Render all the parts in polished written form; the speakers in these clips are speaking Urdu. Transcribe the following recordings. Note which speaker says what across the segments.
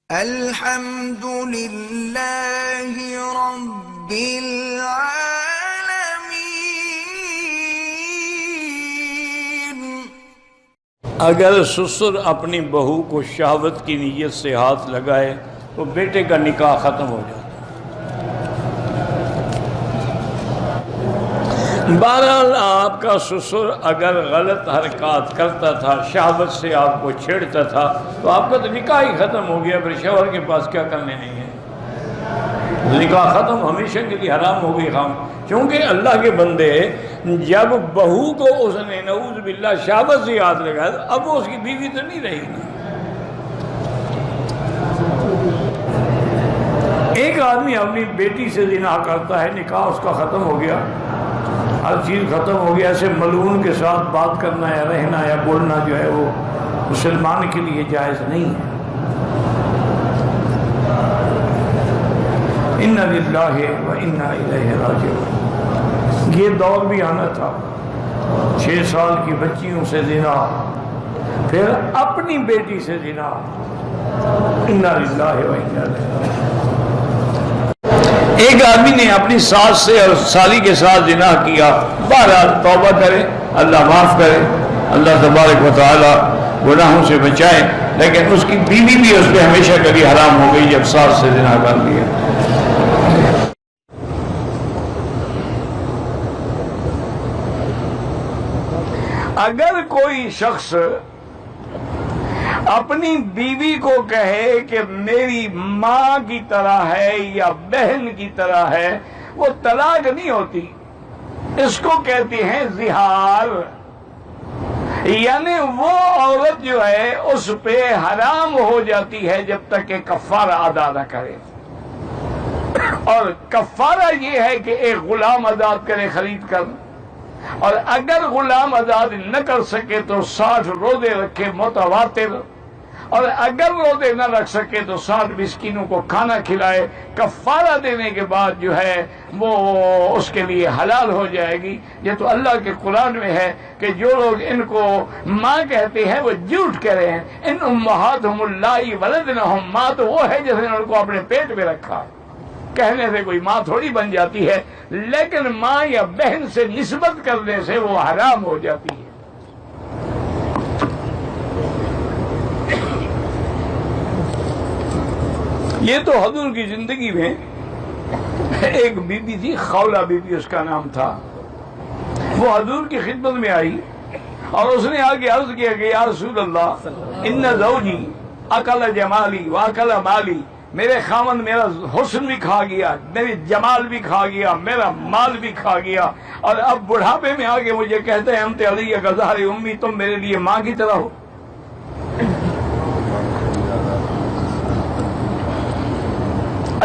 Speaker 1: الحمد للہ رب العالمین۔
Speaker 2: اگر سسر اپنی بہو کو شہوت کی نیت سے ہاتھ لگائے تو بیٹے کا نکاح ختم ہو جاتا ہے۔ بہرحال آپ کا سسر اگر غلط حرکات کرتا تھا، شہوت سے آپ کو چھیڑتا تھا، تو آپ کا تو نکاح ہی ختم ہو گیا، پھر شوہر کے پاس کیا کرنے نہیں ہے، نکاح ختم، ہمیشہ کے لیے حرام ہو گئی خام۔ کیونکہ اللہ کے بندے جب بہو کو اس نے نعوذ باللہ شہوت سے ہاتھ لگایا، اب وہ اس کی بیوی تو نہیں رہی نا۔ ایک آدمی اپنی بیٹی سے زنا کرتا ہے، نکاح اس کا ختم ہو گیا، ہر چیز ختم ہو گیا، ایسے ملعون کے ساتھ بات کرنا یا رہنا یا بولنا جو ہے وہ مسلمان کے لیے جائز نہیں ہے۔ اِنَّ لِلَّهِ وَإِنَّا إِلَيْهِ رَاجِعُونَ۔ یہ دور بھی آنا تھا، 6 سال کی بچیوں سے زنا، پھر اپنی بیٹی سے زنا۔ اِنَّ لِلَّهِ وَإِنَّا إِلَيْهِ رَاجِعُونَ۔ ایک آدمی نے اپنی ساس سے اور سالی کے ساتھ زنا کیا، بہرحال توبہ کرے، اللہ معاف کرے، اللہ تبارک و تعالی گناہوں سے بچائے، لیکن اس کی بیوی بھی اس پہ ہمیشہ کے لیے حرام ہو گئی جب ساس سے زنا کر لیا۔ اگر کوئی شخص اپنی بیوی کو کہے کہ میری ماں کی طرح ہے یا بہن کی طرح ہے، وہ طلاق نہیں ہوتی، اس کو کہتے ہیں زہار۔ یعنی وہ عورت جو ہے اس پہ حرام ہو جاتی ہے جب تک کہ کفارہ ادا نہ کرے، اور کفارہ یہ ہے کہ ایک غلام آزاد کرے خرید کر، اور اگر غلام آزاد نہ کر سکے تو 60 روزے رکھے متواتر، اور اگر روزے نہ رکھ سکے تو 60 مسکینوں کو کھانا کھلائے۔ کفارہ دینے کے بعد جو ہے وہ اس کے لیے حلال ہو جائے گی۔ یہ تو اللہ کے قرآن میں ہے کہ جو لوگ ان کو ماں کہتے ہیں وہ جھوٹ کہہ رہے ہیں۔ ان امہاتہم اللائی ولدنہم، ماں تو وہ ہے جس نے ان کو اپنے پیٹ میں رکھا، کہنے سے کوئی ماں تھوڑی بن جاتی ہے، لیکن ماں یا بہن سے نسبت کرنے سے وہ حرام ہو جاتی ہے۔ یہ تو حضور کی زندگی میں ایک بی بی تھی، خولہ بی بی اس کا نام تھا، وہ حضور کی خدمت میں آئی اور اس نے آگے عرض کیا کہ یا رسول اللہ، ان زوجی اکل جمالی واکل مالی، میرے خاوند میرا حسن بھی کھا گیا، میری جمال بھی کھا گیا، میرا مال بھی کھا گیا، اور اب بڑھاپے میں آگے مجھے کہتے ہیں انت علی کا ظہر امی، تم میرے لیے ماں کی طرح ہو۔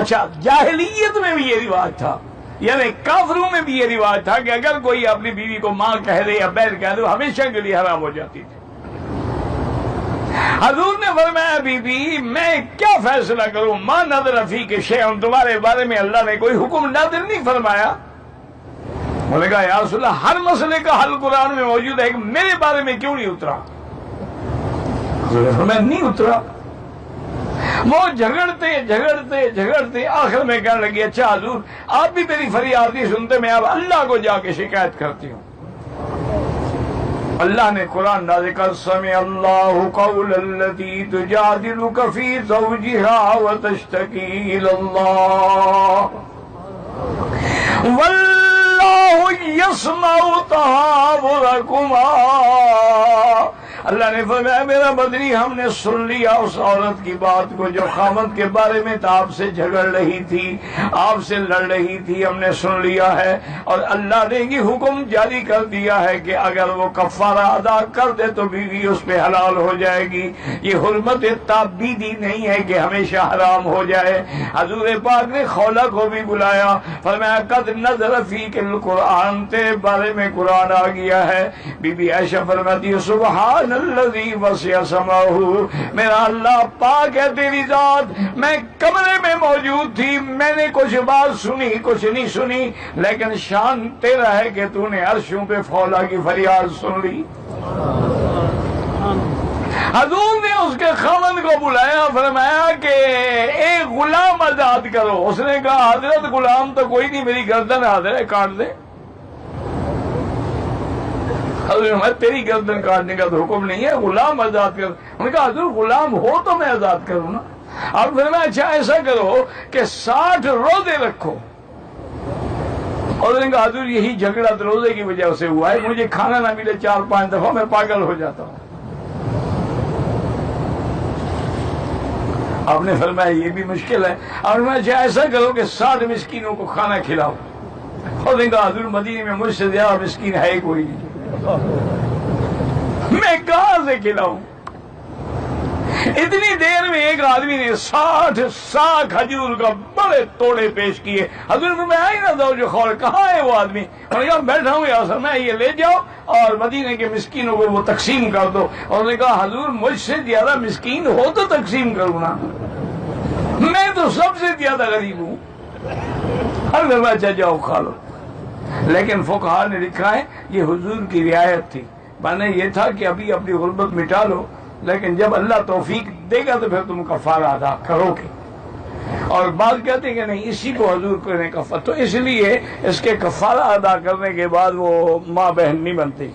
Speaker 2: اچھا، جاہلیت میں بھی یہ رواج تھا، یعنی کافروں میں بھی یہ رواج تھا کہ اگر کوئی اپنی بیوی کو ماں کہہ دے یا بہن کہہ دے ہمیشہ کے لیے حرام ہو جاتی تھی۔ حضور نے فرمایا بی بی میں کیا فیصلہ کروں، ما نظر فیک شیء، تمہارے بارے میں اللہ نے کوئی حکم نازل نہیں فرمایا۔ انہوں نے کہا یا رسول اللہ، ہر مسئلے کا حل قرآن میں موجود ہے، میرے بارے میں کیوں نہیں اترا؟ حضور نے فرمایا نہیں اترا۔ وہ جھگڑتے آخر میں کہنے لگی اچھا حضور آپ بھی میری فریاد نہیں سنتے، میں اب اللہ کو جا کے شکایت کرتی ہوں۔ اللہ نے قرآن نازل کر سمع اللہ قول التی تجادلک فی زوجہا وتشتکی الی اللہ واللہ یسمع تحاورکما۔ اللہ نے فرمایا میرا بدری، ہم نے سن لیا اس عورت کی بات کو جو خاوند کے بارے میں تو آپ سے جھگڑ رہی تھی، آپ سے لڑ رہی تھی، ہم نے سن لیا ہے، اور اللہ نے یہ حکم جاری کر دیا ہے کہ اگر وہ کفارہ ادا کر دے تو بیوی اس پہ حلال ہو جائے گی۔ یہ حرمت تابیدی نہیں ہے کہ ہمیشہ حرام ہو جائے۔ حضور پاک نے خولہ کو بھی بلایا، فرمایا قد نزل فیک القرآن، تیرے بارے میں قرآن آ گیا ہے۔ بی بی عائشہ فرماتی ہے سبحان الذی وسع سمعہ، میرا اللہ پاک ہے تیری ذات، میں کمرے میں موجود تھی، میں نے کچھ بات سنی کچھ نہیں سنی، لیکن شان تیرا ہے کہ تو نے عرشوں پہ خولہ کی فریاد سن لی۔ حضور نے اس کے خاوند کو بلایا، فرمایا کہ ایک غلام آزاد کرو۔ اس نے کہا حضرت غلام تو کوئی نہیں، میری گردن حاضر ہے، کاٹ دے۔ حضرت میں تیری گردن کاٹنے کا تو حکم نہیں ہے، غلام آزاد کر۔ انہوں نے کہا حضور غلام ہو تو میں آزاد کروں نا۔ اب پھر میں اچھا ایسا کرو کہ 60 روزے رکھو۔ اور انہوں نے کہا حضور یہی جھگڑا تو روزے کی وجہ سے ہوا ہے، مجھے کھانا نہ ملے 4-5 دفعہ میں پاگل ہو جاتا ہوں۔ آپ نے فرمایا یہ بھی مشکل ہے۔ اور میں اچھا ایسا کرو کہ 60 مسکینوں کو کھانا کھلاؤ۔ اور انہوں نے کہا حضور مدینے میں مجھ سے زیادہ مسکین ہے کوئی نہیں، میں کہاں سے کھلاؤں؟ اتنی دیر میں ایک آدمی نے 60 سا کھجور کا بڑے توڑے پیش کیے۔ حضور میں آئی نہ دو جو خور، کہاں ہے وہ آدمی؟ انہوں نے کہا بیٹھا ہوں یا میں یہ لے جاؤ اور مدینے کے مسکینوں کو وہ تقسیم کر دو۔ اور انہوں نے کہا حضور مجھ سے زیادہ مسکین ہو تو تقسیم کروں نا، میں تو سب سے زیادہ غریب ہوں۔ حضرت میں اچھا جاؤ کھا لو۔ لیکن فقہاء نے لکھا ہے یہ حضور کی رعایت تھی، معنی یہ تھا کہ ابھی اپنی غربت مٹا لو، لیکن جب اللہ توفیق دے گا تو پھر تم کفارہ ادا کرو گے۔ اور بعض کہتے ہیں کہ نہیں اسی کو حضور کرنے کا، تو اس لیے اس کے کفارہ ادا کرنے کے بعد وہ ماں بہن نہیں بنتی۔